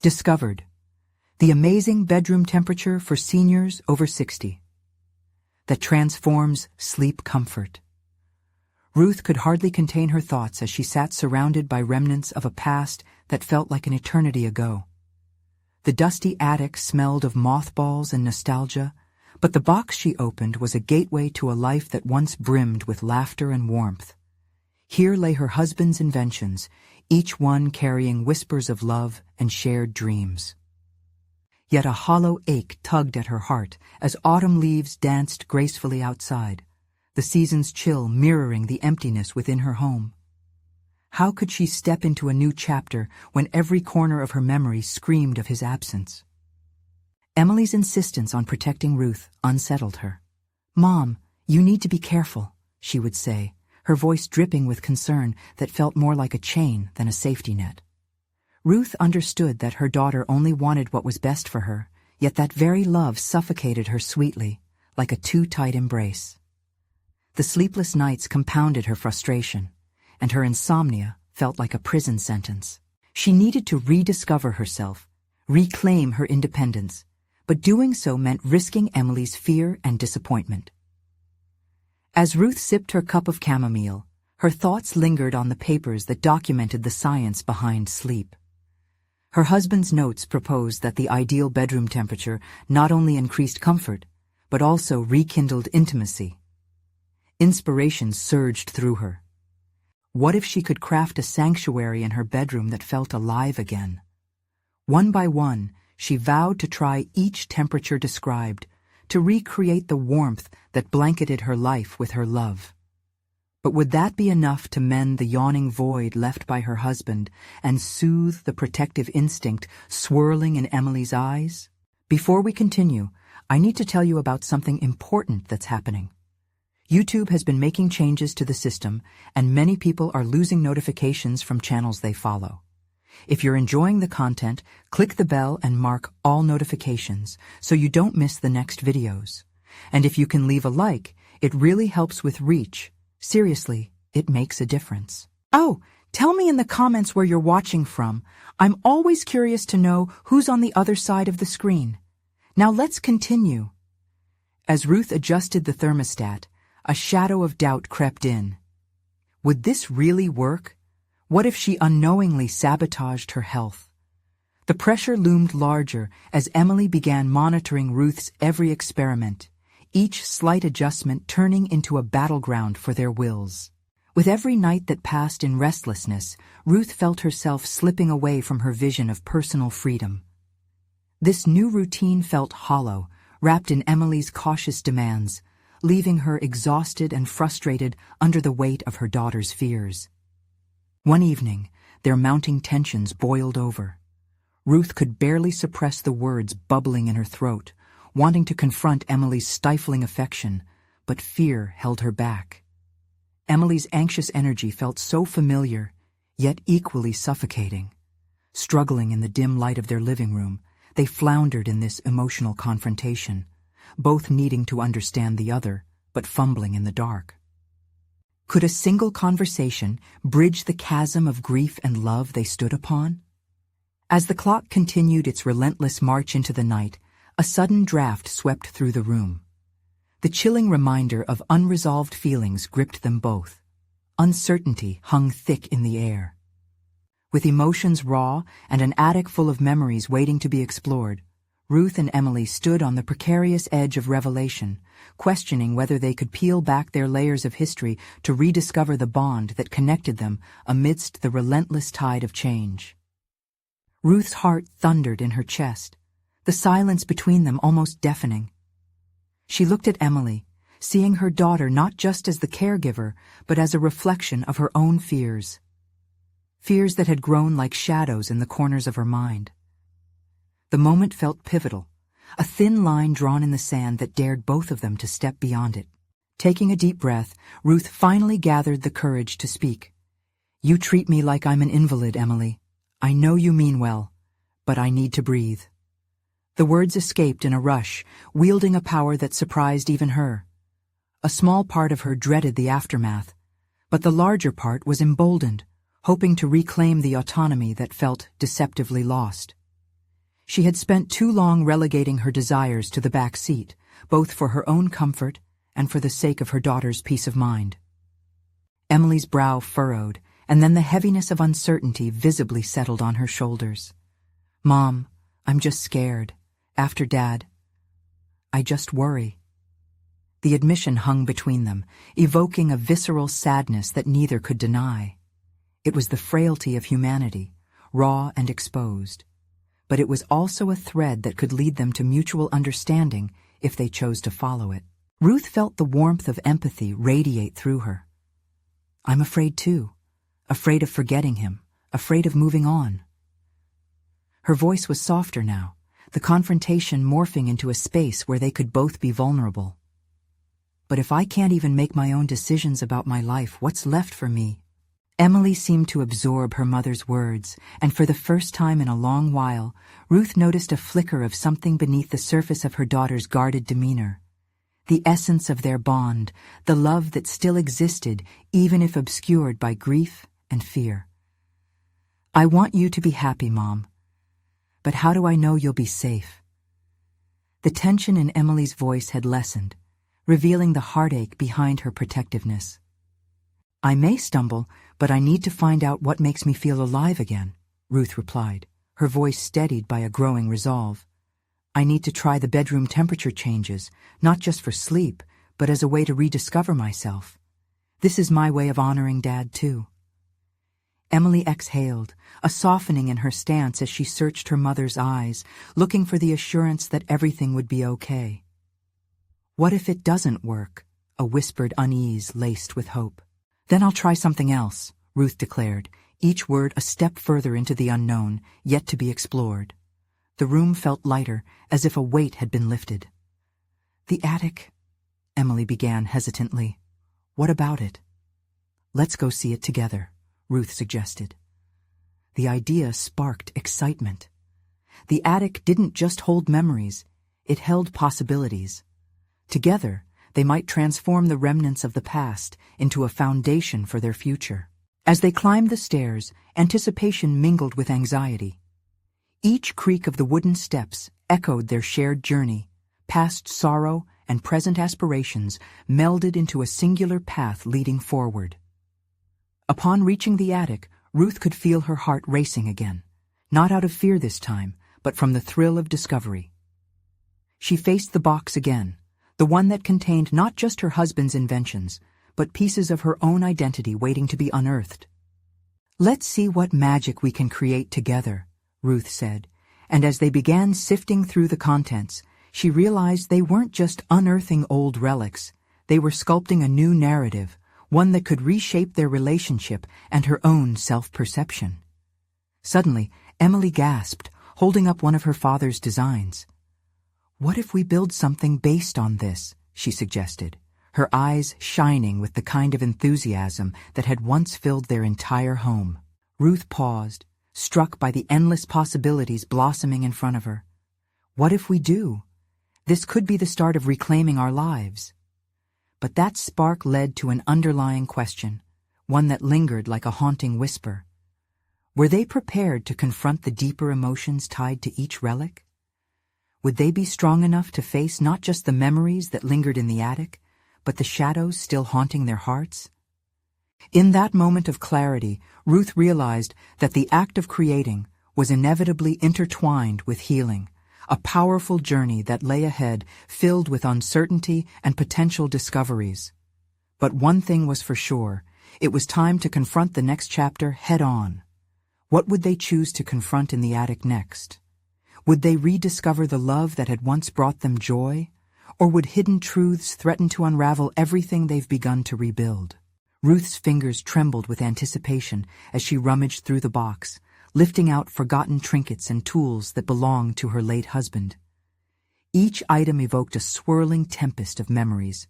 Discovered. The amazing bedroom temperature for seniors over 60. That transforms sleep comfort. Ruth could hardly contain her thoughts as she sat surrounded by remnants of a past that felt like an eternity ago. The dusty attic smelled of mothballs and nostalgia, but the box she opened was a gateway to a life that once brimmed with laughter and warmth. Here lay her husband's inventions, each one carrying whispers of love and shared dreams. Yet a hollow ache tugged at her heart as autumn leaves danced gracefully outside, the season's chill mirroring the emptiness within her home. How could she step into a new chapter when every corner of her memory screamed of his absence? Emily's insistence on protecting Ruth unsettled her. "Mom, you need to be careful," she would say, her voice dripping with concern that felt more like a chain than a safety net. Ruth understood that her daughter only wanted what was best for her, yet that very love suffocated her sweetly, like a too-tight embrace. The sleepless nights compounded her frustration, and her insomnia felt like a prison sentence. She needed to rediscover herself, reclaim her independence, but doing so meant risking Emily's fear and disappointment. As Ruth sipped her cup of chamomile, her thoughts lingered on the papers that documented the science behind sleep. Her husband's notes proposed that the ideal bedroom temperature not only increased comfort, but also rekindled intimacy. Inspiration surged through her. What if she could craft a sanctuary in her bedroom that felt alive again? One by one, she vowed to try each temperature described, to recreate the warmth that blanketed her life with her love. But would that be enough to mend the yawning void left by her husband and soothe the protective instinct swirling in Emily's eyes? Before we continue, I need to tell you about something important that's happening. YouTube has been making changes to the system, and many people are losing notifications from channels they follow. If you're enjoying the content, click the bell and mark all notifications so you don't miss the next videos. And if you can leave a like, it really helps with reach. Seriously, it makes a difference. Oh, tell me in the comments where you're watching from. I'm always curious to know who's on the other side of the screen. Now let's continue. As Ruth adjusted the thermostat, a shadow of doubt crept in. Would this really work? What if she unknowingly sabotaged her health? The pressure loomed larger as Emily began monitoring Ruth's every experiment, each slight adjustment turning into a battleground for their wills. With every night that passed in restlessness, Ruth felt herself slipping away from her vision of personal freedom. This new routine felt hollow, wrapped in Emily's cautious demands, leaving her exhausted and frustrated under the weight of her daughter's fears. One evening, their mounting tensions boiled over. Ruth could barely suppress the words bubbling in her throat, wanting to confront Emily's stifling affection, but fear held her back. Emily's anxious energy felt so familiar, yet equally suffocating. Struggling in the dim light of their living room, they floundered in this emotional confrontation, both needing to understand the other, but fumbling in the dark. Could a single conversation bridge the chasm of grief and love they stood upon? As the clock continued its relentless march into the night, a sudden draft swept through the room. The chilling reminder of unresolved feelings gripped them both. Uncertainty hung thick in the air. With emotions raw and an attic full of memories waiting to be explored, Ruth and Emily stood on the precarious edge of revelation, questioning whether they could peel back their layers of history to rediscover the bond that connected them amidst the relentless tide of change. Ruth's heart thundered in her chest, the silence between them almost deafening. She looked at Emily, seeing her daughter not just as the caregiver, but as a reflection of her own fears. Fears that had grown like shadows in the corners of her mind. The moment felt pivotal, a thin line drawn in the sand that dared both of them to step beyond it. Taking a deep breath, Ruth finally gathered the courage to speak. "You treat me like I'm an invalid, Emily. I know you mean well, but I need to breathe." The words escaped in a rush, wielding a power that surprised even her. A small part of her dreaded the aftermath, but the larger part was emboldened, hoping to reclaim the autonomy that felt deceptively lost. She had spent too long relegating her desires to the back seat, both for her own comfort and for the sake of her daughter's peace of mind. Emily's brow furrowed, and then the heaviness of uncertainty visibly settled on her shoulders. "Mom, I'm just scared. After Dad, I just worry." The admission hung between them, evoking a visceral sadness that neither could deny. It was the frailty of humanity, raw and exposed. But it was also a thread that could lead them to mutual understanding if they chose to follow it. Ruth felt the warmth of empathy radiate through her. "I'm afraid too. Afraid of forgetting him. Afraid of moving on." Her voice was softer now, the confrontation morphing into a space where they could both be vulnerable. "But if I can't even make my own decisions about my life, what's left for me?" Emily seemed to absorb her mother's words, and for the first time in a long while, Ruth noticed a flicker of something beneath the surface of her daughter's guarded demeanor. The essence of their bond, the love that still existed, even if obscured by grief and fear. "I want you to be happy, Mom. But how do I know you'll be safe?" The tension in Emily's voice had lessened, revealing the heartache behind her protectiveness. "I may stumble, but I need to find out what makes me feel alive again," Ruth replied, her voice steadied by a growing resolve. "I need to try the bedroom temperature changes, not just for sleep, but as a way to rediscover myself. This is my way of honoring Dad, too." Emily exhaled, a softening in her stance as she searched her mother's eyes, looking for the assurance that everything would be okay. "What if it doesn't work?" a whispered unease laced with hope. "Then I'll try something else," Ruth declared, each word a step further into the unknown, yet to be explored. The room felt lighter, as if a weight had been lifted. "The attic," Emily began hesitantly. "What about it?" "Let's go see it together," Ruth suggested. The idea sparked excitement. The attic didn't just hold memories, it held possibilities. Together, they might transform the remnants of the past into a foundation for their future. As they climbed the stairs, anticipation mingled with anxiety. Each creak of the wooden steps echoed their shared journey, past sorrow and present aspirations melded into a singular path leading forward. Upon reaching the attic, Ruth could feel her heart racing again, not out of fear this time, but from the thrill of discovery. She faced the box again, the one that contained not just her husband's inventions, but pieces of her own identity waiting to be unearthed. "Let's see what magic we can create together," Ruth said, and as they began sifting through the contents, she realized they weren't just unearthing old relics, they were sculpting a new narrative, one that could reshape their relationship and her own self-perception. Suddenly, Emily gasped, holding up one of her father's designs. "What if we build something based on this?" she suggested, her eyes shining with the kind of enthusiasm that had once filled their entire home. Ruth paused, struck by the endless possibilities blossoming in front of her. What if we do? This could be the start of reclaiming our lives. But that spark led to an underlying question, one that lingered like a haunting whisper. Were they prepared to confront the deeper emotions tied to each relic? Would they be strong enough to face not just the memories that lingered in the attic, but the shadows still haunting their hearts? In that moment of clarity, Ruth realized that the act of creating was inevitably intertwined with healing, a powerful journey that lay ahead filled with uncertainty and potential discoveries. But one thing was for sure, it was time to confront the next chapter head-on. What would they choose to confront in the attic next? Would they rediscover the love that had once brought them joy? Or would hidden truths threaten to unravel everything they've begun to rebuild? Ruth's fingers trembled with anticipation as she rummaged through the box, lifting out forgotten trinkets and tools that belonged to her late husband. Each item evoked a swirling tempest of memories.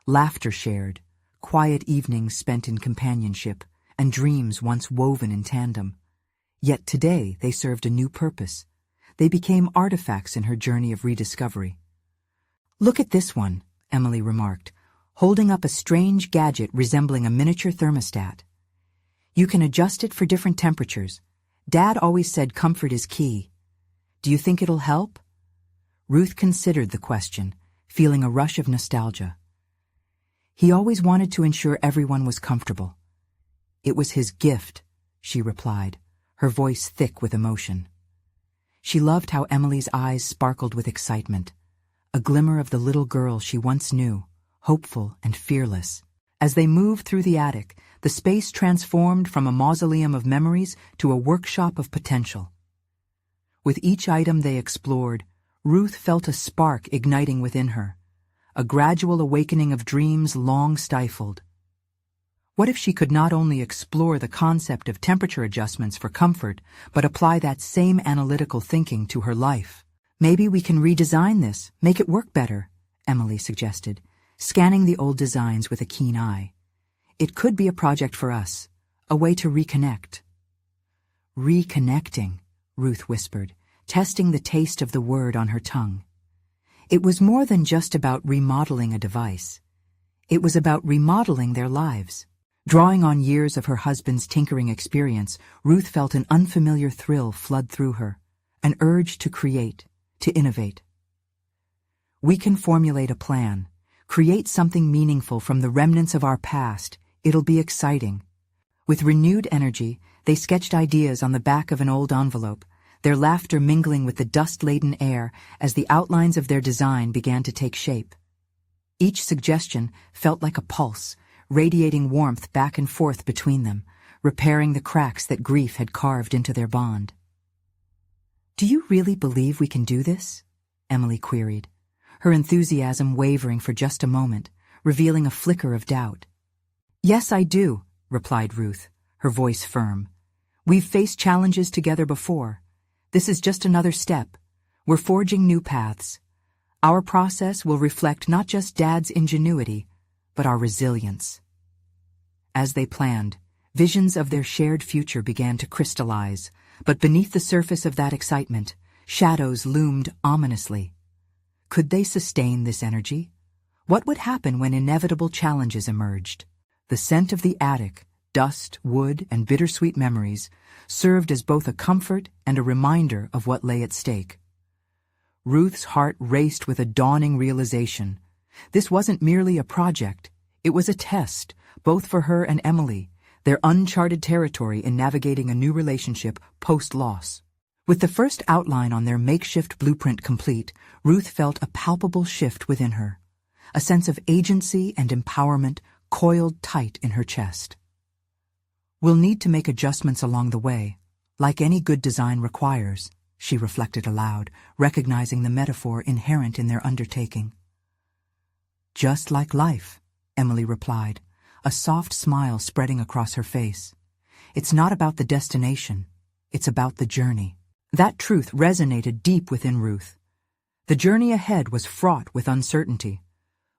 Laughter shared, quiet evenings spent in companionship, and dreams once woven in tandem. Yet today they served a new purpose. They became artifacts in her journey of rediscovery. "Look at this one," Emily remarked, holding up a strange gadget resembling a miniature thermostat. "You can adjust it for different temperatures. Dad always said comfort is key. Do you think it'll help? Ruth considered the question, feeling a rush of nostalgia. He always wanted to ensure everyone was comfortable. It was his gift, she replied, her voice thick with emotion. She loved how Emily's eyes sparkled with excitement, a glimmer of the little girl she once knew, hopeful and fearless. As they moved through the attic, the space transformed from a mausoleum of memories to a workshop of potential. With each item they explored, Ruth felt a spark igniting within her, a gradual awakening of dreams long stifled. What if she could not only explore the concept of temperature adjustments for comfort, but apply that same analytical thinking to her life? Maybe we can redesign this, make it work better, Emily suggested, scanning the old designs with a keen eye. It could be a project for us, a way to reconnect. Reconnecting, Ruth whispered, testing the taste of the word on her tongue. It was more than just about remodeling a device. It was about remodeling their lives. Drawing on years of her husband's tinkering experience, Ruth felt an unfamiliar thrill flood through her, an urge to create, to innovate. We can formulate a plan, create something meaningful from the remnants of our past. It'll be exciting. With renewed energy, they sketched ideas on the back of an old envelope, their laughter mingling with the dust-laden air as the outlines of their design began to take shape. Each suggestion felt like a pulse, radiating warmth back and forth between them, repairing the cracks that grief had carved into their bond. "Do you really believe we can do this?" Emily queried, her enthusiasm wavering for just a moment, revealing a flicker of doubt. "Yes, I do," replied Ruth, her voice firm. "We've faced challenges together before. This is just another step. We're forging new paths. Our process will reflect not just Dad's ingenuity, but our resilience." As they planned, visions of their shared future began to crystallize, but beneath the surface of that excitement, shadows loomed ominously. Could they sustain this energy? What would happen when inevitable challenges emerged? The scent of the attic, dust, wood, and bittersweet memories served as both a comfort and a reminder of what lay at stake. Ruth's heart raced with a dawning realization. This wasn't merely a project, it was a test, both for her and Emily, their uncharted territory in navigating a new relationship post-loss. With the first outline on their makeshift blueprint complete, Ruth felt a palpable shift within her, a sense of agency and empowerment coiled tight in her chest. "We'll need to make adjustments along the way, like any good design requires," she reflected aloud, recognizing the metaphor inherent in their undertaking. "Just like life," Emily replied, a soft smile spreading across her face. "It's not about the destination, it's about the journey." That truth resonated deep within Ruth. The journey ahead was fraught with uncertainty.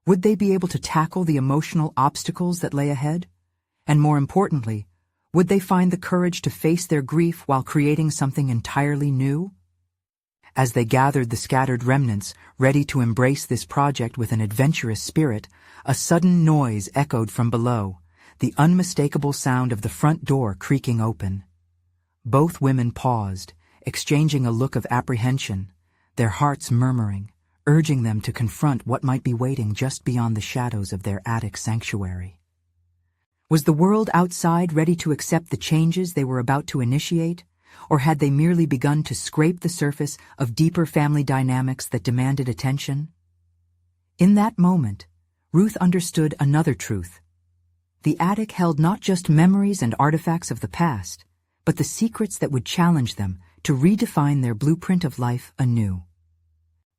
Would they be able to tackle the emotional obstacles that lay ahead? And more importantly, would they find the courage to face their grief while creating something entirely new? As they gathered the scattered remnants, ready to embrace this project with an adventurous spirit, a sudden noise echoed from below, the unmistakable sound of the front door creaking open. Both women paused, exchanging a look of apprehension, their hearts murmuring, urging them to confront what might be waiting just beyond the shadows of their attic sanctuary. Was the world outside ready to accept the changes they were about to initiate, or had they merely begun to scrape the surface of deeper family dynamics that demanded attention? In that moment, Ruth understood another truth. The attic held not just memories and artifacts of the past, but the secrets that would challenge them to redefine their blueprint of life anew.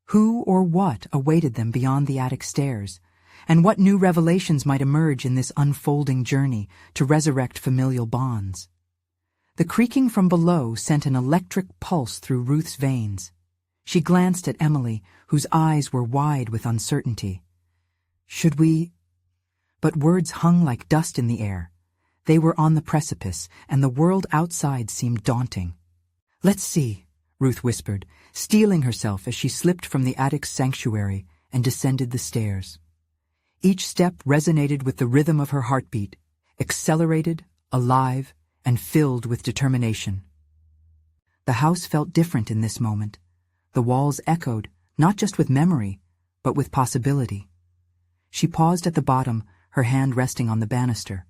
Who or what awaited them beyond the attic stairs, and what new revelations might emerge in this unfolding journey to resurrect familial bonds? The creaking from below sent an electric pulse through Ruth's veins. She glanced at Emily, whose eyes were wide with uncertainty. "Should we—" But words hung like dust in the air. They were on the precipice, and the world outside seemed daunting. "Let's see," Ruth whispered, steeling herself as she slipped from the attic's sanctuary and descended the stairs. Each step resonated with the rhythm of her heartbeat, accelerated, alive, and filled with determination. The house felt different in this moment, The walls echoed, not just with memory, but with possibility. She paused at the bottom, her hand resting on the banister.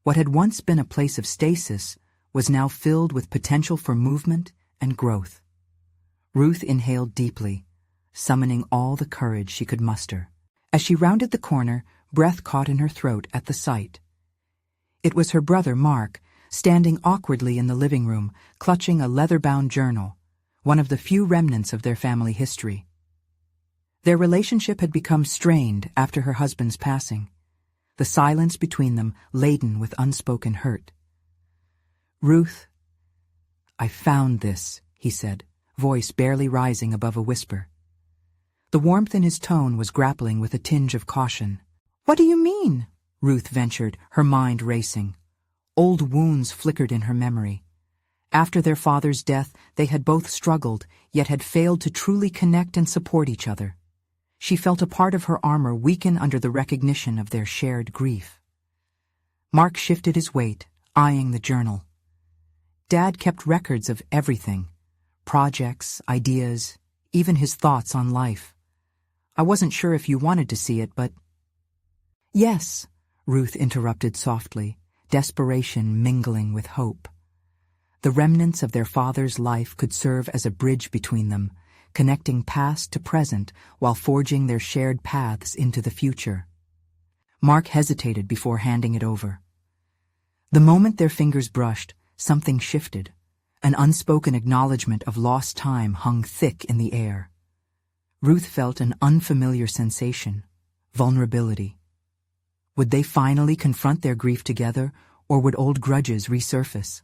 What had once been a place of stasis was now filled with potential for movement and growth. Ruth inhaled deeply, summoning all the courage she could muster. As she rounded the corner, breath caught in her throat at the sight. It was her brother, Mark, standing awkwardly in the living room, clutching a leather-bound journal, one of the few remnants of their family history. Their relationship had become strained after her husband's passing, the silence between them laden with unspoken hurt. "Ruth, I found this," he said, voice barely rising above a whisper. The warmth in his tone was grappling with a tinge of caution. "What do you mean?" Ruth ventured, her mind racing. Old wounds flickered in her memory. After their father's death, they had both struggled, yet had failed to truly connect and support each other. She felt a part of her armor weaken under the recognition of their shared grief. Mark shifted his weight, eyeing the journal. Dad kept records of everything: projects, ideas, even his thoughts on life. I wasn't sure if you wanted to see it, but— "Yes," Ruth interrupted softly, desperation mingling with hope. The remnants of their father's life could serve as a bridge between them, connecting past to present while forging their shared paths into the future. Mark hesitated before handing it over. The moment their fingers brushed, something shifted. An unspoken acknowledgement of lost time hung thick in the air. Ruth felt an unfamiliar sensation: vulnerability. Would they finally confront their grief together, or would old grudges resurface?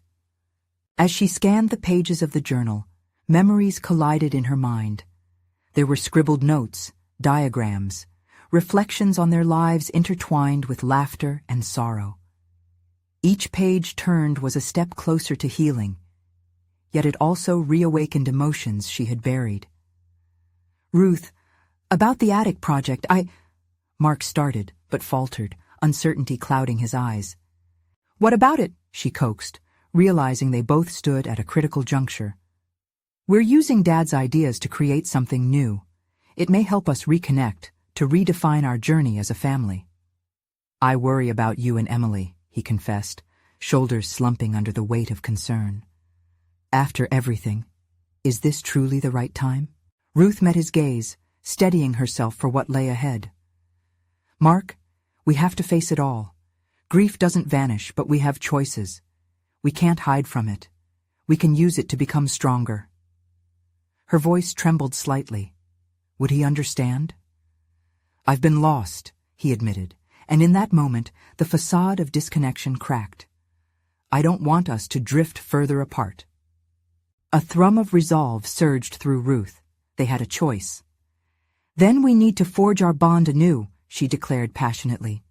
As she scanned the pages of the journal, memories collided in her mind. There were scribbled notes, diagrams, reflections on their lives intertwined with laughter and sorrow. Each page turned was a step closer to healing, yet it also reawakened emotions she had buried. "Ruth, about the attic project, Mark started, but faltered, uncertainty clouding his eyes. "What about it?" she coaxed, realizing they both stood at a critical juncture. "We're using Dad's ideas to create something new. It may help us reconnect, to redefine our journey as a family." "I worry about you and Emily," he confessed, shoulders slumping under the weight of concern. "After everything, is this truly the right time?" Ruth met his gaze, steadying herself for what lay ahead. "Mark, we have to face it all. Grief doesn't vanish, but we have choices. We can't hide from it. We can use it to become stronger." Her voice trembled slightly. Would he understand? "I've been lost," he admitted, and in that moment, the facade of disconnection cracked. "I don't want us to drift further apart." A thrum of resolve surged through Ruth. They had a choice. "Then we need to forge our bond anew," she declared passionately.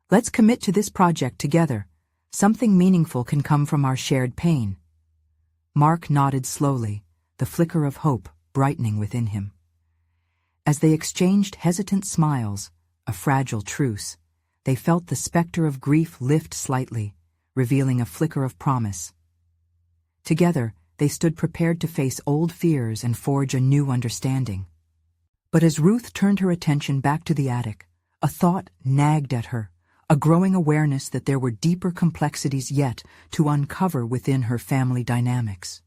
"Let's commit to this project together. Something meaningful can come from our shared pain." Mark nodded slowly, the flicker of hope brightening within him. As they exchanged hesitant smiles, a fragile truce, they felt the specter of grief lift slightly, revealing a flicker of promise. Together, they stood prepared to face old fears and forge a new understanding. But as Ruth turned her attention back to the attic, a thought nagged at her, a growing awareness that there were deeper complexities yet to uncover within her family dynamics.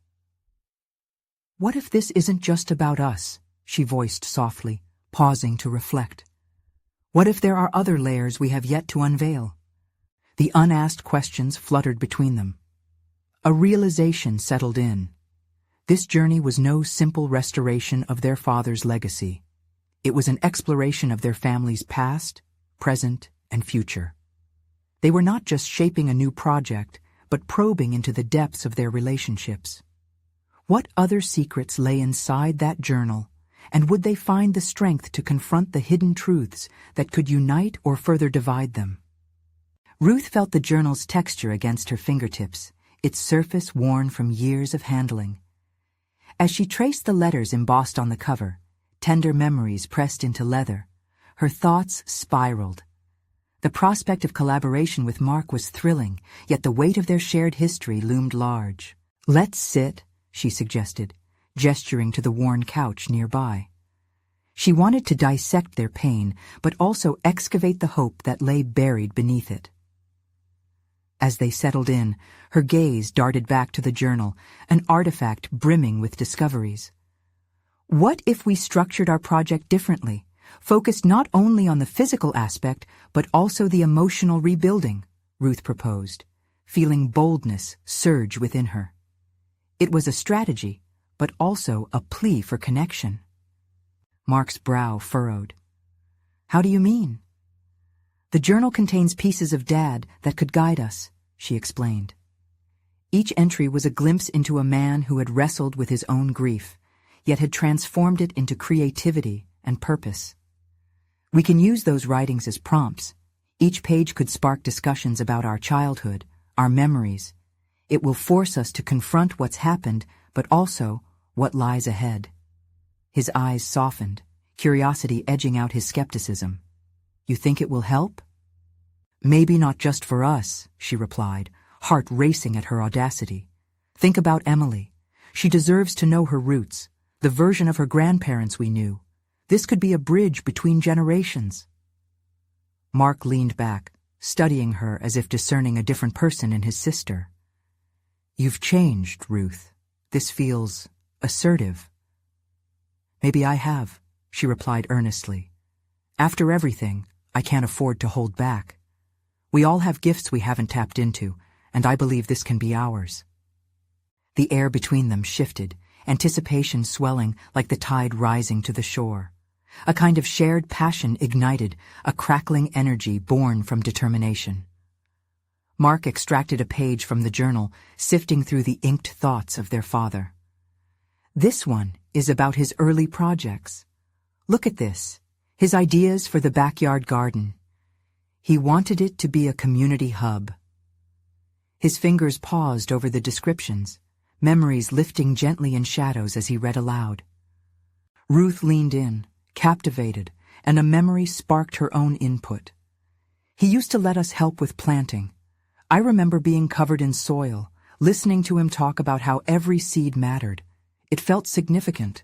"What if this isn't just about us?" she voiced softly, pausing to reflect. "What if there are other layers we have yet to unveil?" The unasked questions fluttered between them. A realization settled in. This journey was no simple restoration of their father's legacy. It was an exploration of their family's past, present, and future. They were not just shaping a new project, but probing into the depths of their relationships. What other secrets lay inside that journal, and would they find the strength to confront the hidden truths that could unite or further divide them? Ruth felt the journal's texture against her fingertips, its surface worn from years of handling. As she traced the letters embossed on the cover, tender memories pressed into leather, her thoughts spiraled. The prospect of collaboration with Mark was thrilling, yet the weight of their shared history loomed large. "Let's sit," she suggested, gesturing to the worn couch nearby. She wanted to dissect their pain, but also excavate the hope that lay buried beneath it. As they settled in, her gaze darted back to the journal, an artifact brimming with discoveries. What if we structured our project differently, focused not only on the physical aspect, but also the emotional rebuilding? Ruth proposed, feeling boldness surge within her. It was a strategy, but also a plea for connection. Mark's brow furrowed. How do you mean? The journal contains pieces of Dad that could guide us, she explained. Each entry was a glimpse into a man who had wrestled with his own grief, yet had transformed it into creativity and purpose. We can use those writings as prompts. Each page could spark discussions about our childhood, our memories. It will force us to confront what's happened, but also what lies ahead. His eyes softened, curiosity edging out his skepticism. You think it will help? Maybe not just for us, she replied, heart racing at her audacity. Think about Emily. She deserves to know her roots, the version of her grandparents we knew. This could be a bridge between generations. Mark leaned back, studying her as if discerning a different person in his sister. You've changed, Ruth. This feels assertive. Maybe I have, she replied earnestly. After everything, I can't afford to hold back. We all have gifts we haven't tapped into, and I believe this can be ours. The air between them shifted, anticipation swelling like the tide rising to the shore. A kind of shared passion ignited, a crackling energy born from determination. Mark extracted a page from the journal, sifting through the inked thoughts of their father. This one is about his early projects. Look at this, his ideas for the backyard garden. He wanted it to be a community hub. His fingers paused over the descriptions, memories lifting gently in shadows as he read aloud. Ruth leaned in, captivated, and a memory sparked her own input. He used to let us help with planting. I remember being covered in soil, listening to him talk about how every seed mattered. It felt significant.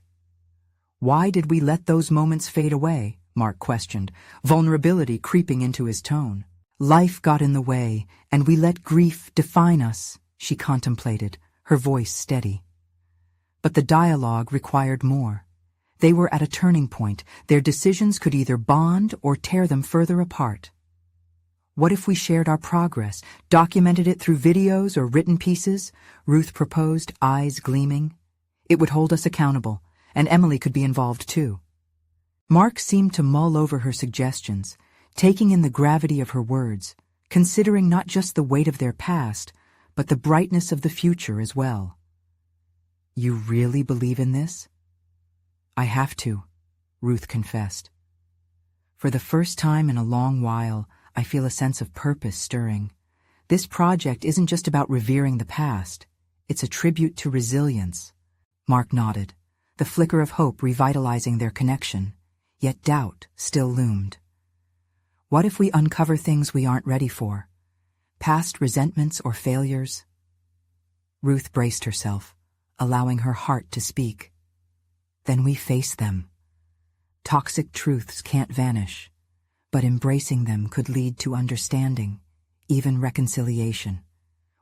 Why did we let those moments fade away? Mark questioned, vulnerability creeping into his tone. Life got in the way, and we let grief define us, she contemplated, her voice steady. But the dialogue required more. They were at a turning point. Their decisions could either bond or tear them further apart. What if we shared our progress, documented it through videos or written pieces? Ruth proposed, eyes gleaming. It would hold us accountable, and Emily could be involved too. Mark seemed to mull over her suggestions, taking in the gravity of her words, considering not just the weight of their past, but the brightness of the future as well. You really believe in this? I have to, Ruth confessed. For the first time in a long while, I feel a sense of purpose stirring. This project isn't just about revering the past. It's a tribute to resilience. Mark nodded, the flicker of hope revitalizing their connection, yet doubt still loomed. What if we uncover things we aren't ready for? Past resentments or failures? Ruth braced herself, allowing her heart to speak. Then we face them. Toxic truths can't vanish, but embracing them could lead to understanding, even reconciliation.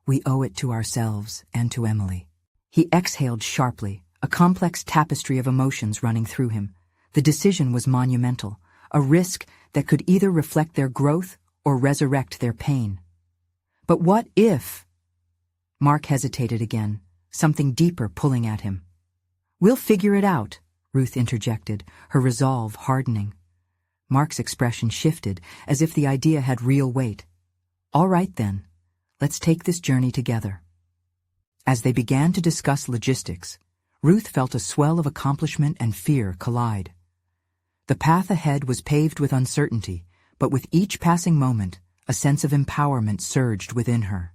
We owe it to ourselves and to Emily. He exhaled sharply, a complex tapestry of emotions running through him. The decision was monumental, a risk that could either reflect their growth or resurrect their pain. But what if? Mark hesitated again, something deeper pulling at him. We'll figure it out, Ruth interjected, her resolve hardening. Mark's expression shifted, as if the idea had real weight. All right then, let's take this journey together. As they began to discuss logistics, Ruth felt a swell of accomplishment and fear collide. The path ahead was paved with uncertainty, but with each passing moment, a sense of empowerment surged within her.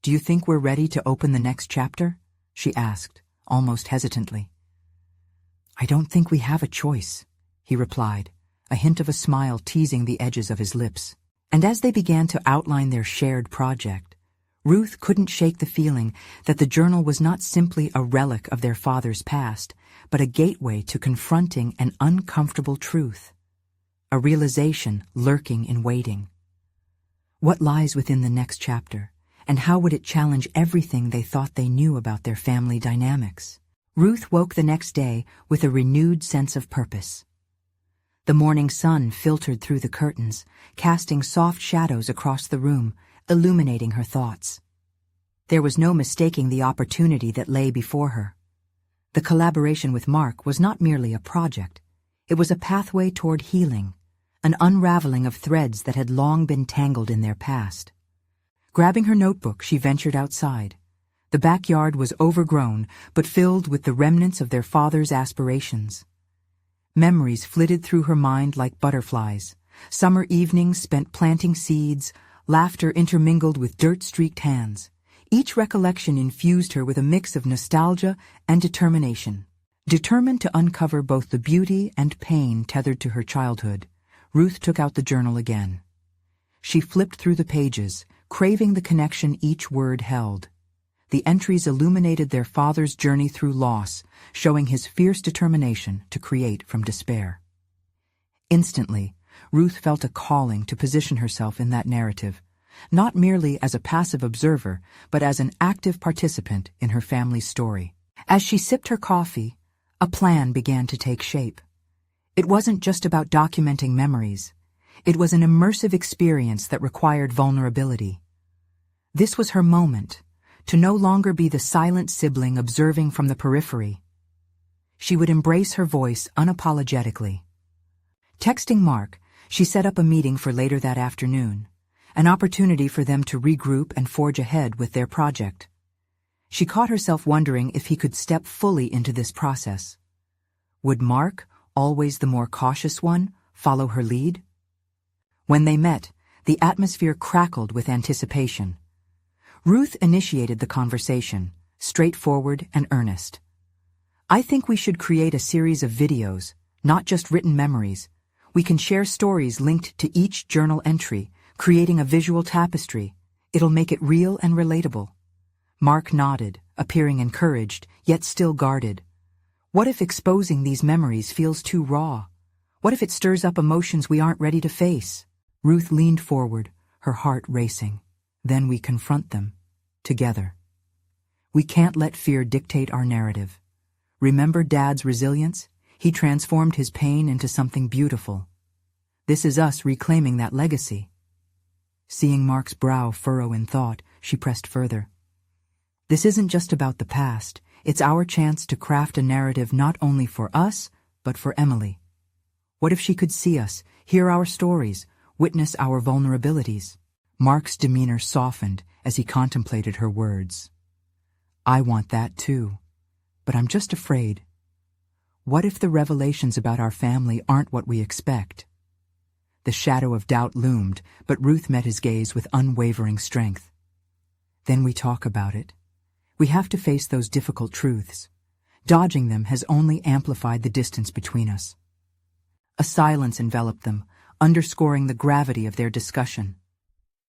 Do you think we're ready to open the next chapter? She asked, almost hesitantly. I don't think we have a choice, he replied, a hint of a smile teasing the edges of his lips. And as they began to outline their shared project, Ruth couldn't shake the feeling that the journal was not simply a relic of their father's past, but a gateway to confronting an uncomfortable truth, a realization lurking in waiting. What lies within the next chapter, and how would it challenge everything they thought they knew about their family dynamics? Ruth woke the next day with a renewed sense of purpose. The morning sun filtered through the curtains, casting soft shadows across the room, illuminating her thoughts. There was no mistaking the opportunity that lay before her. The collaboration with Mark was not merely a project. It was a pathway toward healing, an unraveling of threads that had long been tangled in their past. Grabbing her notebook, she ventured outside. The backyard was overgrown, but filled with the remnants of their father's aspirations. Memories flitted through her mind like butterflies. Summer evenings spent planting seeds, laughter intermingled with dirt-streaked hands. Each recollection infused her with a mix of nostalgia and determination. Determined to uncover both the beauty and pain tethered to her childhood, Ruth took out the journal again. She flipped through the pages, craving the connection each word held. The entries illuminated their father's journey through loss, showing his fierce determination to create from despair. Instantly, Ruth felt a calling to position herself in that narrative, not merely as a passive observer, but as an active participant in her family's story. As she sipped her coffee, a plan began to take shape. It wasn't just about documenting memories. It was an immersive experience that required vulnerability. This was her moment, to no longer be the silent sibling observing from the periphery. She would embrace her voice unapologetically. Texting Mark, she set up a meeting for later that afternoon, an opportunity for them to regroup and forge ahead with their project. She caught herself wondering if he could step fully into this process. Would Mark, always the more cautious one, follow her lead? When they met, the atmosphere crackled with anticipation. Ruth initiated the conversation, straightforward and earnest. "I think we should create a series of videos, not just written memories. We can share stories linked to each journal entry, creating a visual tapestry. It'll make it real and relatable." Mark nodded, appearing encouraged, yet still guarded. What if exposing these memories feels too raw? What if it stirs up emotions we aren't ready to face? Ruth leaned forward, her heart racing. Then we confront them, together. We can't let fear dictate our narrative. Remember Dad's resilience? He transformed his pain into something beautiful. This is us reclaiming that legacy. Seeing Mark's brow furrow in thought, she pressed further. This isn't just about the past. It's our chance to craft a narrative not only for us, but for Emily. What if she could see us, hear our stories, witness our vulnerabilities? Mark's demeanor softened as he contemplated her words. I want that too, but I'm just afraid. What if the revelations about our family aren't what we expect? The shadow of doubt loomed, but Ruth met his gaze with unwavering strength. Then we talk about it. We have to face those difficult truths. Dodging them has only amplified the distance between us. A silence enveloped them, underscoring the gravity of their discussion.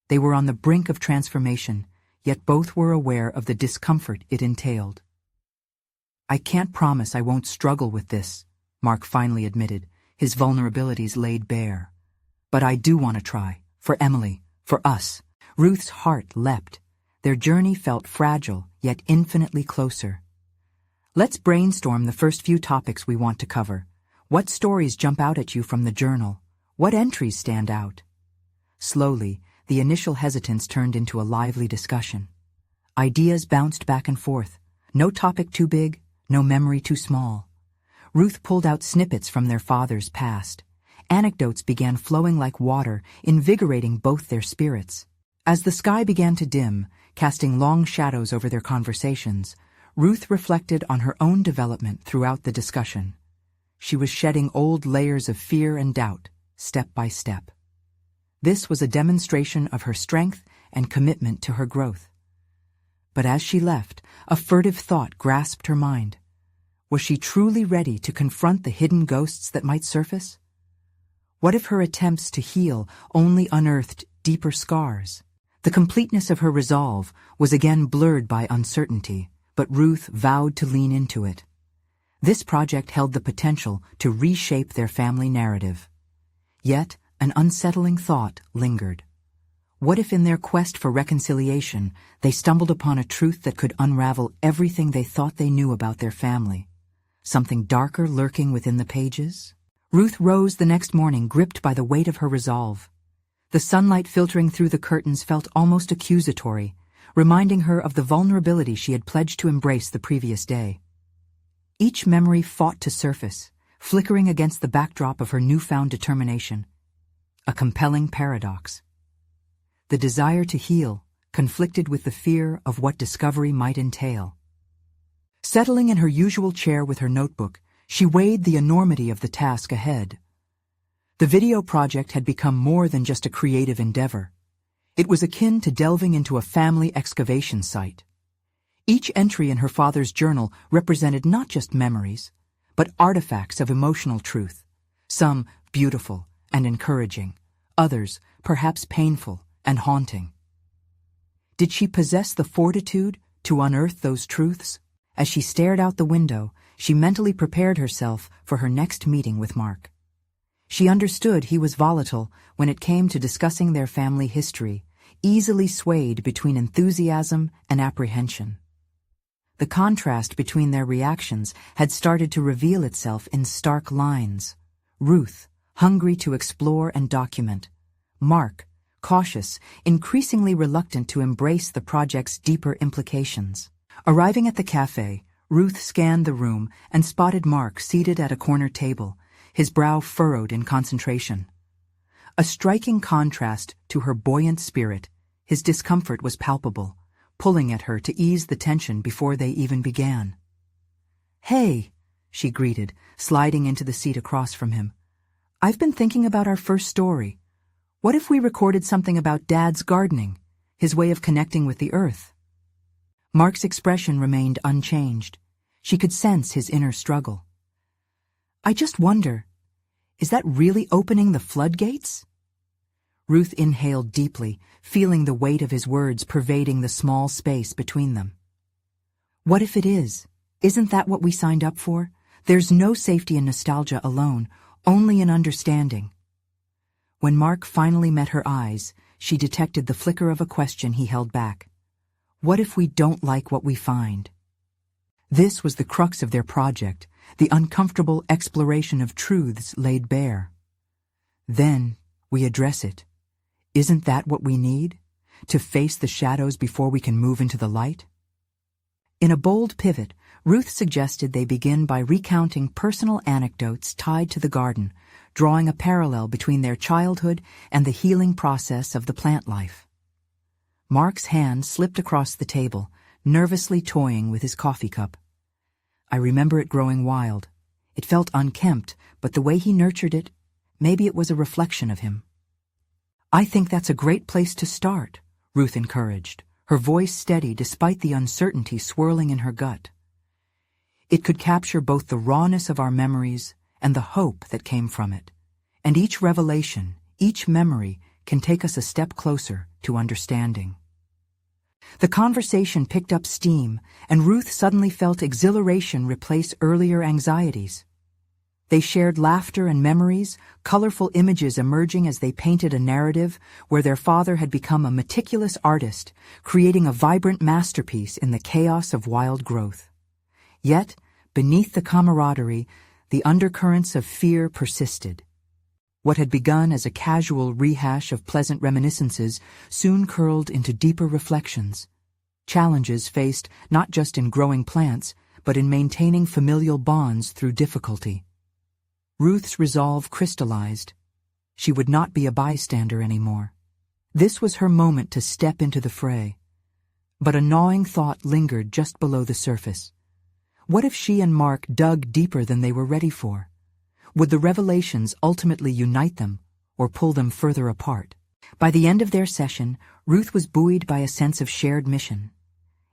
They were on the brink of transformation, yet both were aware of the discomfort it entailed. I can't promise I won't struggle with this, Mark finally admitted, his vulnerabilities laid bare. But I do want to try, for Emily, for us. Ruth's heart leapt. Their journey felt fragile, yet infinitely closer. Let's brainstorm the first few topics we want to cover. What stories jump out at you from the journal? What entries stand out? Slowly, the initial hesitance turned into a lively discussion. Ideas bounced back and forth. No topic too big, no memory too small. Ruth pulled out snippets from their father's past. Anecdotes began flowing like water, invigorating both their spirits. As the sky began to dim, casting long shadows over their conversations, Ruth reflected on her own development throughout the discussion. She was shedding old layers of fear and doubt, step by step. This was a demonstration of her strength and commitment to her growth. But as she left, a furtive thought grasped her mind. Was she truly ready to confront the hidden ghosts that might surface? What if her attempts to heal only unearthed deeper scars? The completeness of her resolve was again blurred by uncertainty, but Ruth vowed to lean into it. This project held the potential to reshape their family narrative. Yet, an unsettling thought lingered. What if in their quest for reconciliation, they stumbled upon a truth that could unravel everything they thought they knew about their family? Something darker lurking within the pages? Ruth rose the next morning, gripped by the weight of her resolve. The sunlight filtering through the curtains felt almost accusatory, reminding her of the vulnerability she had pledged to embrace the previous day. Each memory fought to surface, flickering against the backdrop of her newfound determination. A compelling paradox. The desire to heal conflicted with the fear of what discovery might entail. Settling in her usual chair with her notebook, she weighed the enormity of the task ahead. The video project had become more than just a creative endeavor. It was akin to delving into a family excavation site. Each entry in her father's journal represented not just memories, but artifacts of emotional truth, some beautiful and encouraging, others perhaps painful and haunting. Did she possess the fortitude to unearth those truths? As she stared out the window, she mentally prepared herself for her next meeting with Mark. She understood he was volatile when it came to discussing their family history, easily swayed between enthusiasm and apprehension. The contrast between their reactions had started to reveal itself in stark lines. Ruth, hungry to explore and document. Mark, cautious, increasingly reluctant to embrace the project's deeper implications. Arriving at the cafe, Ruth scanned the room and spotted Mark seated at a corner table, his brow furrowed in concentration. A striking contrast to her buoyant spirit, his discomfort was palpable, pulling at her to ease the tension before they even began. "Hey," she greeted, sliding into the seat across from him. "I've been thinking about our first story. What if we recorded something about Dad's gardening, his way of connecting with the earth?" Mark's expression remained unchanged. She could sense his inner struggle. "I just wonder, is that really opening the floodgates?" Ruth inhaled deeply, feeling the weight of his words pervading the small space between them. "What if it is? Isn't that what we signed up for? There's no safety in nostalgia alone, only in understanding." When Mark finally met her eyes, she detected the flicker of a question he held back. What if we don't like what we find? This was the crux of their project, the uncomfortable exploration of truths laid bare. Then we address it. Isn't that what we need? To face the shadows before we can move into the light? In a bold pivot, Ruth suggested they begin by recounting personal anecdotes tied to the garden, drawing a parallel between their childhood and the healing process of the plant life. Mark's hand slipped across the table, nervously toying with his coffee cup. "I remember it growing wild. It felt unkempt, but the way he nurtured it, maybe it was a reflection of him." "I think that's a great place to start," Ruth encouraged, her voice steady despite the uncertainty swirling in her gut. "It could capture both the rawness of our memories and the hope that came from it. And each revelation, each memory, can take us a step closer to understanding." The conversation picked up steam, and Ruth suddenly felt exhilaration replace earlier anxieties. They shared laughter and memories, colorful images emerging as they painted a narrative where their father had become a meticulous artist, creating a vibrant masterpiece in the chaos of wild growth. Yet, beneath the camaraderie, the undercurrents of fear persisted. What had begun as a casual rehash of pleasant reminiscences soon curled into deeper reflections. Challenges faced not just in growing plants, but in maintaining familial bonds through difficulty. Ruth's resolve crystallized. She would not be a bystander anymore. This was her moment to step into the fray. But a gnawing thought lingered just below the surface. What if she and Mark dug deeper than they were ready for? Would the revelations ultimately unite them or pull them further apart? By the end of their session, Ruth was buoyed by a sense of shared mission.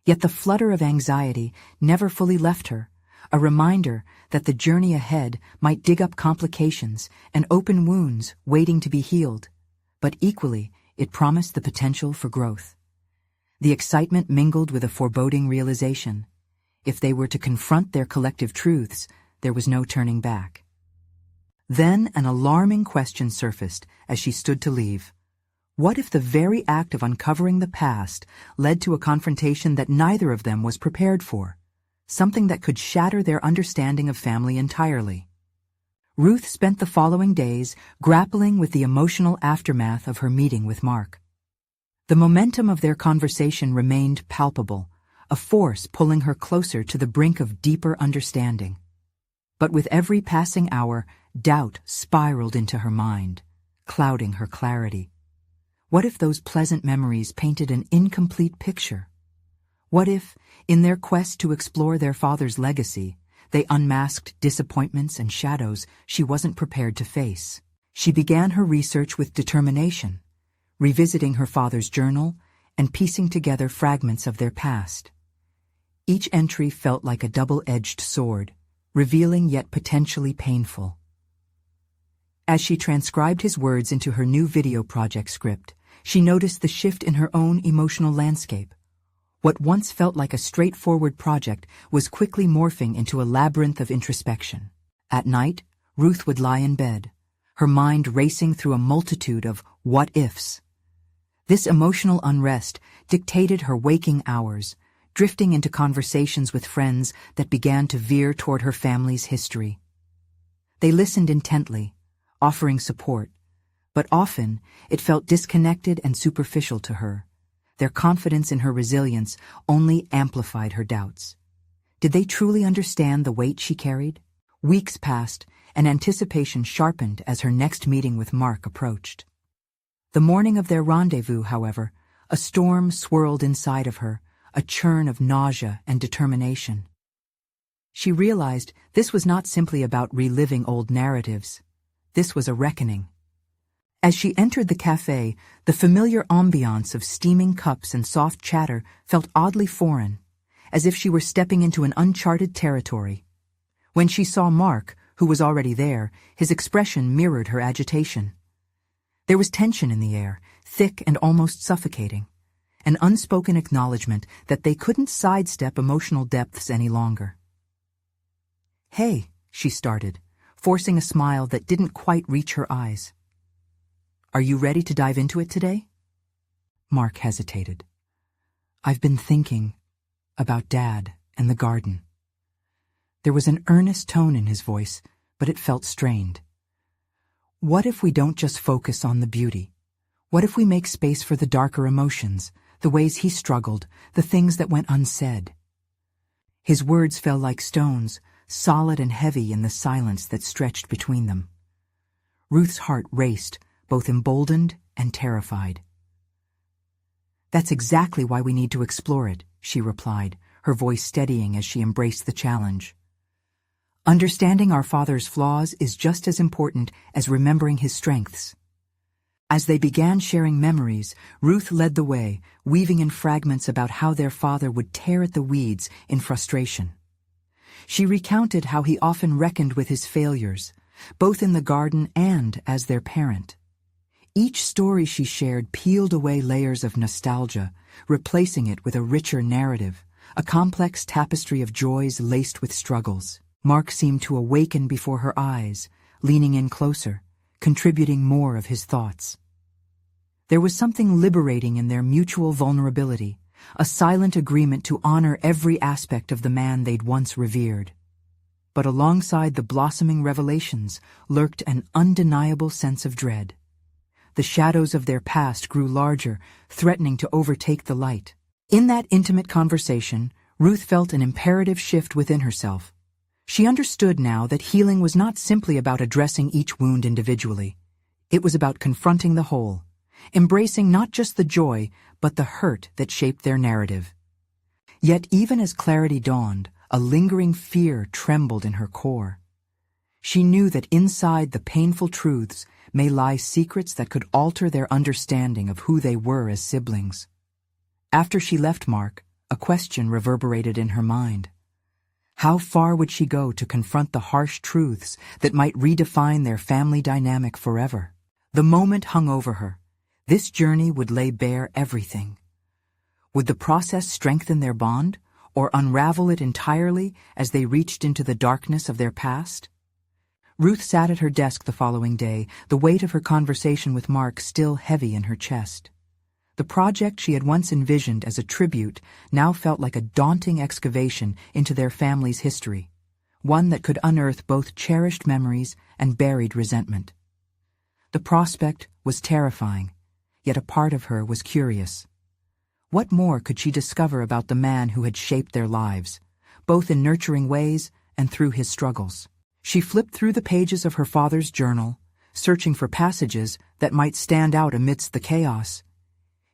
Yet the flutter of anxiety never fully left her, a reminder that the journey ahead might dig up complications and open wounds waiting to be healed. But equally, It promised the potential for growth. The excitement mingled with a foreboding realization. If they were to confront their collective truths, there was no turning back. Then an alarming question surfaced as she stood to leave. What if the very act of uncovering the past led to a confrontation that neither of them was prepared for, something that could shatter their understanding of family entirely? Ruth spent the following days grappling with the emotional aftermath of her meeting with Mark. The momentum of their conversation remained palpable, a force pulling her closer to the brink of deeper understanding. But with every passing hour, doubt spiraled into her mind, clouding her clarity. What if those pleasant memories painted an incomplete picture? What if, in their quest to explore their father's legacy, they unmasked disappointments and shadows she wasn't prepared to face? She began her research with determination, revisiting her father's journal and piecing together fragments of their past. Each entry felt like a double-edged sword, revealing yet potentially painful. As she transcribed his words into her new video project script, she noticed the shift in her own emotional landscape. What once felt like a straightforward project was quickly morphing into a labyrinth of introspection. At night, Ruth would lie in bed, her mind racing through a multitude of what-ifs. This emotional unrest dictated her waking hours, drifting into conversations with friends that began to veer toward her family's history. They listened intently, offering support, but often it felt disconnected and superficial to her. Their confidence in her resilience only amplified her doubts. Did they truly understand the weight she carried? Weeks passed, and anticipation sharpened as her next meeting with Mark approached. The morning of their rendezvous, however, a storm swirled inside of her, a churn of nausea and determination. She realized this was not simply about reliving old narratives. This was a reckoning. As she entered the cafe, the familiar ambiance of steaming cups and soft chatter felt oddly foreign, as if she were stepping into an uncharted territory. When she saw Mark, who was already there, his expression mirrored her agitation. There was tension in the air, thick and almost suffocating, an unspoken acknowledgement that they couldn't sidestep emotional depths any longer. "Hey," she started, forcing a smile that didn't quite reach her eyes. "Are you ready to dive into it today?" Mark hesitated. "I've been thinking about Dad and the garden." There was an earnest tone in his voice, but it felt strained. "What if we don't just focus on the beauty? What if we make space for the darker emotions, the ways he struggled, the things that went unsaid?" His words fell like stones, solid and heavy in the silence that stretched between them. Ruth's heart raced, both emboldened and terrified. "That's exactly why we need to explore it," she replied, her voice steadying as she embraced the challenge. "Understanding our father's flaws is just as important as remembering his strengths." As they began sharing memories, Ruth led the way, weaving in fragments about how their father would tear at the weeds in frustration. She recounted how he often reckoned with his failures, both in the garden and as their parent. Each story she shared peeled away layers of nostalgia, replacing it with a richer narrative, a complex tapestry of joys laced with struggles. Mark seemed to awaken before her eyes, leaning in closer, contributing more of his thoughts. There was something liberating in their mutual vulnerability, a silent agreement to honor every aspect of the man they'd once revered. But alongside the blossoming revelations lurked an undeniable sense of dread. The shadows of their past grew larger, threatening to overtake the light. In that intimate conversation, Ruth felt an imperative shift within herself. She understood now that healing was not simply about addressing each wound individually. It was about confronting the whole, embracing not just the joy, but the hurt that shaped their narrative. Yet even as clarity dawned, a lingering fear trembled in her core. She knew that inside the painful truths may lie secrets that could alter their understanding of who they were as siblings. After she left Mark, a question reverberated in her mind. How far would she go to confront the harsh truths that might redefine their family dynamic forever? The moment hung over her, This journey would lay bare everything. Would the process strengthen their bond, or unravel it entirely as they reached into the darkness of their past? Ruth sat at her desk the following day, the weight of her conversation with Mark still heavy in her chest. The project she had once envisioned as a tribute now felt like a daunting excavation into their family's history, one that could unearth both cherished memories and buried resentment. The prospect was terrifying, yet a part of her was curious. What more could she discover about the man who had shaped their lives, both in nurturing ways and through his struggles? She flipped through the pages of her father's journal, searching for passages that might stand out amidst the chaos.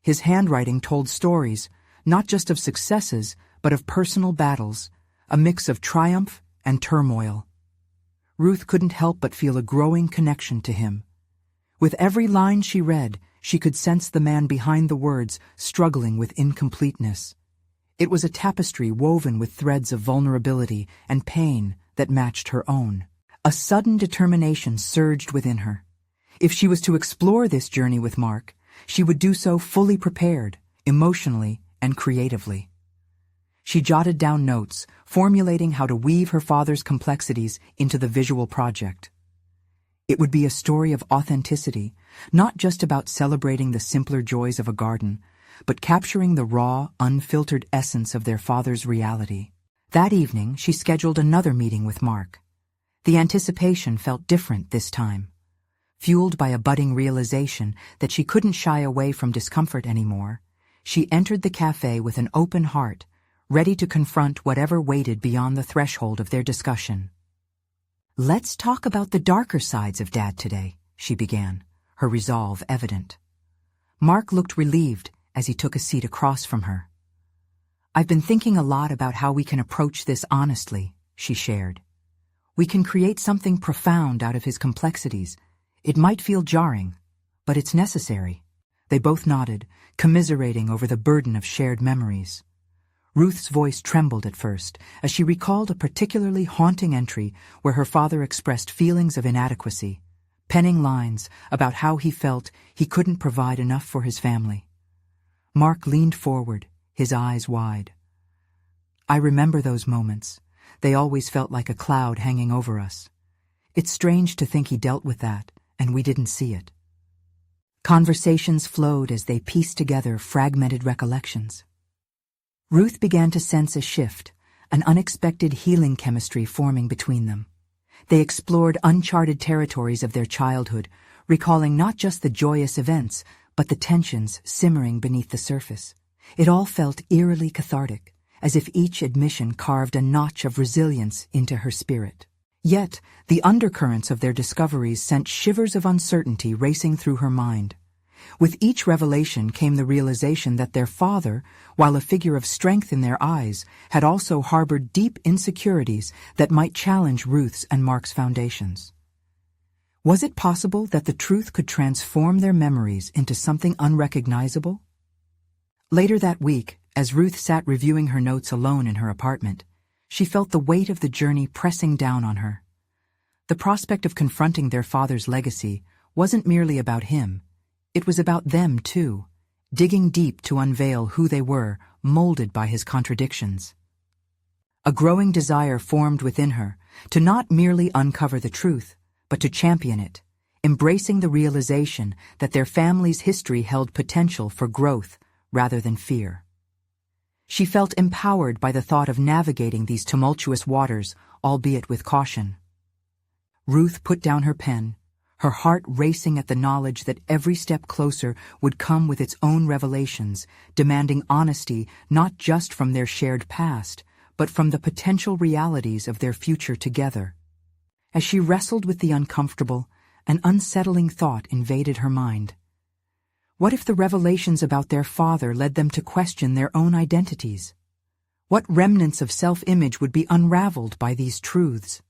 His handwriting told stories, not just of successes, but of personal battles, a mix of triumph and turmoil. Ruth couldn't help but feel a growing connection to him. With every line she read, she could sense the man behind the words struggling with incompleteness. It was a tapestry woven with threads of vulnerability and pain that matched her own. A sudden determination surged within her. If she was to explore this journey with Mark, she would do so fully prepared, emotionally and creatively. She jotted down notes, formulating how to weave her father's complexities into the visual project. It would be a story of authenticity, not just about celebrating the simpler joys of a garden, but capturing the raw, unfiltered essence of their father's reality. That evening, she scheduled another meeting with Mark. The anticipation felt different this time. Fueled by a budding realization that she couldn't shy away from discomfort anymore, she entered the cafe with an open heart, ready to confront whatever waited beyond the threshold of their discussion. "Let's talk about the darker sides of Dad today," she began, her resolve evident. Mark looked relieved as he took a seat across from her. "I've been thinking a lot about how we can approach this honestly," she shared. "We can create something profound out of his complexities. It might feel jarring, but it's necessary." They both nodded, commiserating over the burden of shared memories. Ruth's voice trembled at first as she recalled a particularly haunting entry where her father expressed feelings of inadequacy, penning lines about how he felt he couldn't provide enough for his family. Mark leaned forward, his eyes wide. "I remember those moments. They always felt like a cloud hanging over us. It's strange to think he dealt with that, and we didn't see it." Conversations flowed as they pieced together fragmented recollections. Ruth began to sense a shift, an unexpected healing chemistry forming between them. They explored uncharted territories of their childhood, recalling not just the joyous events, but the tensions simmering beneath the surface. It all felt eerily cathartic, as if each admission carved a notch of resilience into her spirit. Yet, the undercurrents of their discoveries sent shivers of uncertainty racing through her mind. With each revelation came the realization that their father, while a figure of strength in their eyes, had also harbored deep insecurities that might challenge Ruth's and Mark's foundations. Was it possible that the truth could transform their memories into something unrecognizable? Later that week, as Ruth sat reviewing her notes alone in her apartment, she felt the weight of the journey pressing down on her. The prospect of confronting their father's legacy wasn't merely about him. It was about them, too, digging deep to unveil who they were, molded by his contradictions. A growing desire formed within her to not merely uncover the truth, but to champion it, embracing the realization that their family's history held potential for growth rather than fear. She felt empowered by the thought of navigating these tumultuous waters, albeit with caution. Ruth put down her pen, her heart racing at the knowledge that every step closer would come with its own revelations, demanding honesty not just from their shared past, but from the potential realities of their future together. As she wrestled with the uncomfortable, an unsettling thought invaded her mind. What if the revelations about their father led them to question their own identities? What remnants of self-image would be unraveled by these truths?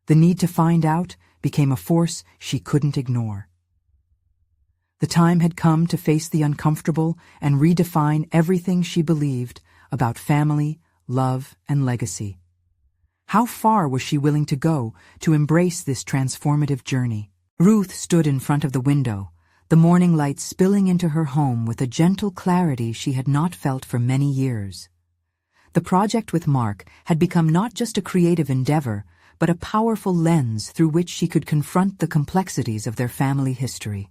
The need to find out became a force she couldn't ignore. The time had come to face the uncomfortable and redefine everything she believed about family, love, and legacy. How far was she willing to go to embrace this transformative journey? Ruth stood in front of the window, the morning light spilling into her home with a gentle clarity she had not felt for many years. The project with Mark had become not just a creative endeavor, but a powerful lens through which she could confront the complexities of their family history.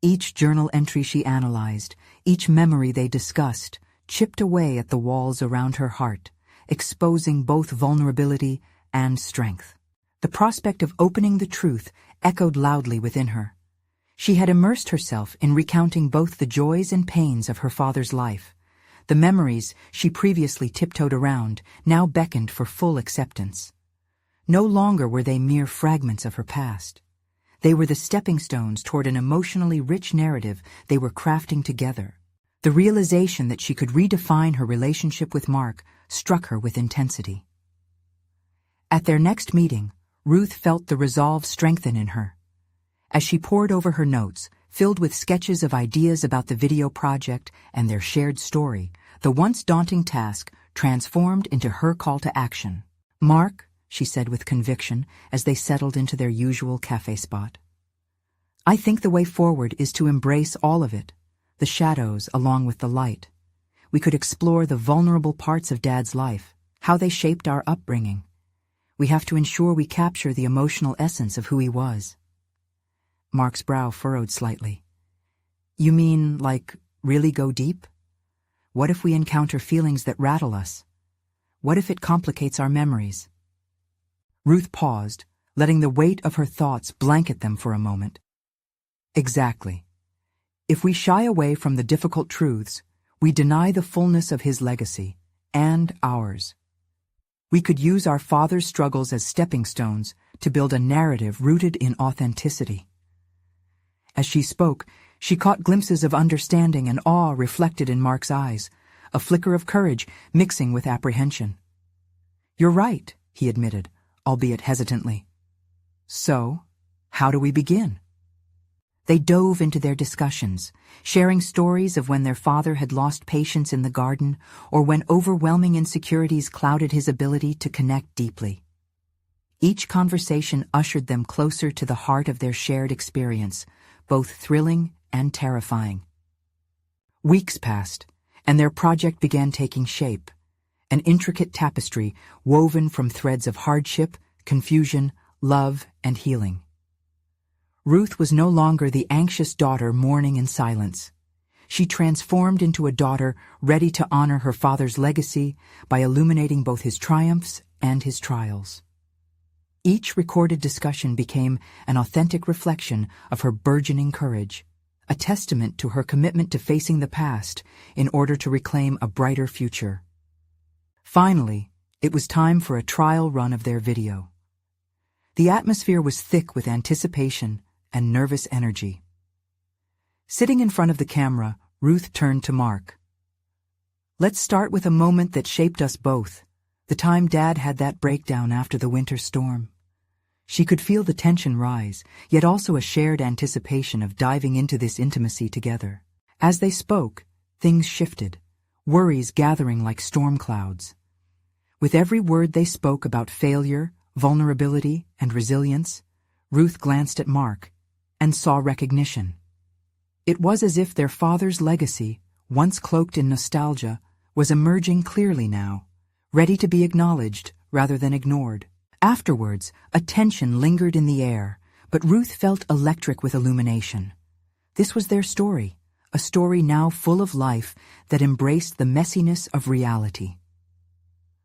Each journal entry she analyzed, each memory they discussed, chipped away at the walls around her heart, exposing both vulnerability and strength. The prospect of opening the truth echoed loudly within her. She had immersed herself in recounting both the joys and pains of her father's life. The memories she previously tiptoed around now beckoned for full acceptance. No longer were they mere fragments of her past. They were the stepping stones toward an emotionally rich narrative they were crafting together. The realization that she could redefine her relationship with Mark struck her with intensity. At their next meeting, Ruth felt the resolve strengthen in her. As she pored over her notes, filled with sketches of ideas about the video project and their shared story, the once daunting task transformed into her call to action. "Mark," she said with conviction as they settled into their usual cafe spot, "I think the way forward is to embrace all of it, the shadows along with the light. We could explore the vulnerable parts of Dad's life, how they shaped our upbringing. We have to ensure we capture the emotional essence of who he was." Mark's brow furrowed slightly. "You mean, like, really go deep? What if we encounter feelings that rattle us? What if it complicates our memories?" Ruth paused, letting the weight of her thoughts blanket them for a moment. "Exactly. If we shy away from the difficult truths, we deny the fullness of his legacy, and ours. We could use our father's struggles as stepping stones to build a narrative rooted in authenticity." As she spoke, she caught glimpses of understanding and awe reflected in Mark's eyes, a flicker of courage mixing with apprehension. "You're right," he admitted, albeit hesitantly. "So, how do we begin?" They dove into their discussions, sharing stories of when their father had lost patience in the garden or when overwhelming insecurities clouded his ability to connect deeply. Each conversation ushered them closer to the heart of their shared experience, both thrilling and terrifying. Weeks passed, and their project began taking shape, an intricate tapestry woven from threads of hardship, confusion, love, and healing. Ruth was no longer the anxious daughter mourning in silence. She transformed into a daughter ready to honor her father's legacy by illuminating both his triumphs and his trials. Each recorded discussion became an authentic reflection of her burgeoning courage, a testament to her commitment to facing the past in order to reclaim a brighter future. Finally, it was time for a trial run of their video. The atmosphere was thick with anticipation and nervous energy. Sitting in front of the camera, Ruth turned to Mark. "Let's start with a moment that shaped us both, the time Dad had that breakdown after the winter storm." She could feel the tension rise, yet also a shared anticipation of diving into this intimacy together. As they spoke, things shifted, worries gathering like storm clouds. With every word they spoke about failure, vulnerability, and resilience, Ruth glanced at Mark and saw recognition. It was as if their father's legacy, once cloaked in nostalgia, was emerging clearly now, ready to be acknowledged rather than ignored. Afterwards, a tension lingered in the air, but Ruth felt electric with illumination. This was their story, a story now full of life that embraced the messiness of reality.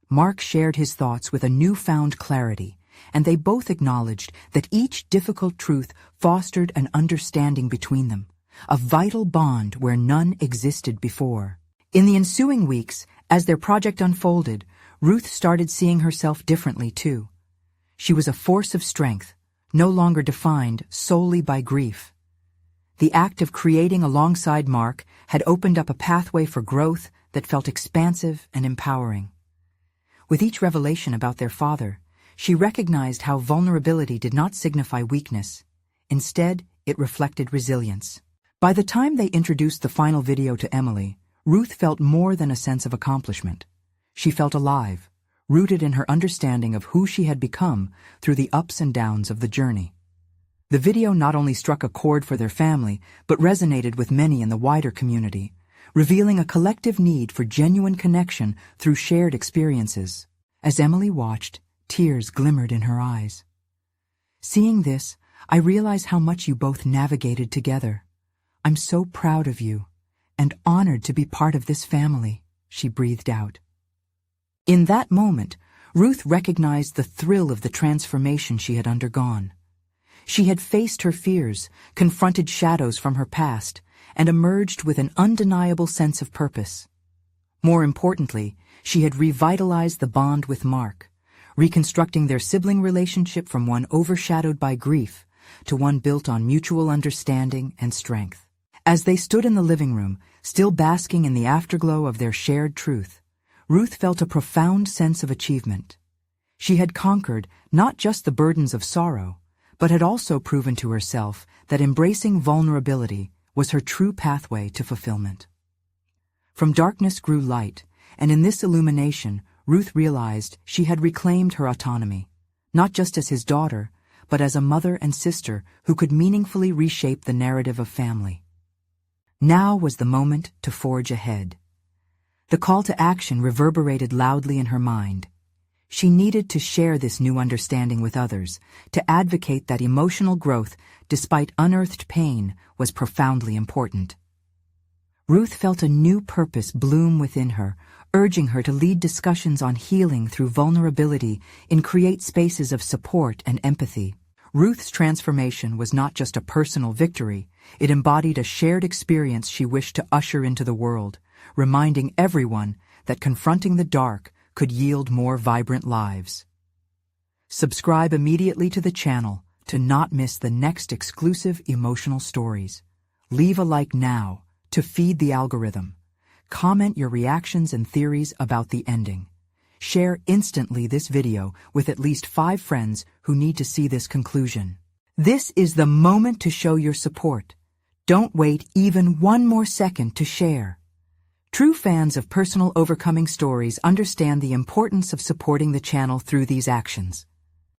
Mark shared his thoughts with a newfound clarity, and they both acknowledged that each difficult truth fostered an understanding between them, a vital bond where none existed before. In the ensuing weeks, as their project unfolded, Ruth started seeing herself differently too. She was a force of strength, no longer defined solely by grief. The act of creating alongside Mark had opened up a pathway for growth that felt expansive and empowering. With each revelation about their father, she recognized how vulnerability did not signify weakness. Instead, it reflected resilience. By the time they introduced the final video to Emily, Ruth felt more than a sense of accomplishment. She felt alive, rooted in her understanding of who she had become through the ups and downs of the journey. The video not only struck a chord for their family, but resonated with many in the wider community, revealing a collective need for genuine connection through shared experiences. As Emily watched, tears glimmered in her eyes. Seeing this, I realize how much you both navigated together. I'm so proud of you, and honored to be part of this family, she breathed out. In that moment, Ruth recognized the thrill of the transformation she had undergone. She had faced her fears, confronted shadows from her past, and emerged with an undeniable sense of purpose. More importantly, she had revitalized the bond with Mark, reconstructing their sibling relationship from one overshadowed by grief to one built on mutual understanding and strength. As they stood in the living room, still basking in the afterglow of their shared truth, Ruth felt a profound sense of achievement. She had conquered not just the burdens of sorrow, but had also proven to herself that embracing vulnerability was her true pathway to fulfillment. From darkness grew light, and in this illumination, Ruth realized she had reclaimed her autonomy, not just as his daughter, but as a mother and sister who could meaningfully reshape the narrative of family. Now was the moment to forge ahead. The call to action reverberated loudly in her mind. She needed to share this new understanding with others, to advocate that emotional growth, despite unearthed pain, was profoundly important. Ruth felt a new purpose bloom within her, urging her to lead discussions on healing through vulnerability and create spaces of support and empathy. Ruth's transformation was not just a personal victory, it embodied a shared experience she wished to usher into the world, reminding everyone that confronting the dark could yield more vibrant lives. Subscribe immediately to the channel to not miss the next exclusive emotional stories. Leave a like now to feed the algorithm. Comment your reactions and theories about the ending. Share instantly this video with at least 5 friends who need to see this conclusion. This is the moment to show your support. Don't wait even one more second to share. True fans of personal overcoming stories understand the importance of supporting the channel through these actions.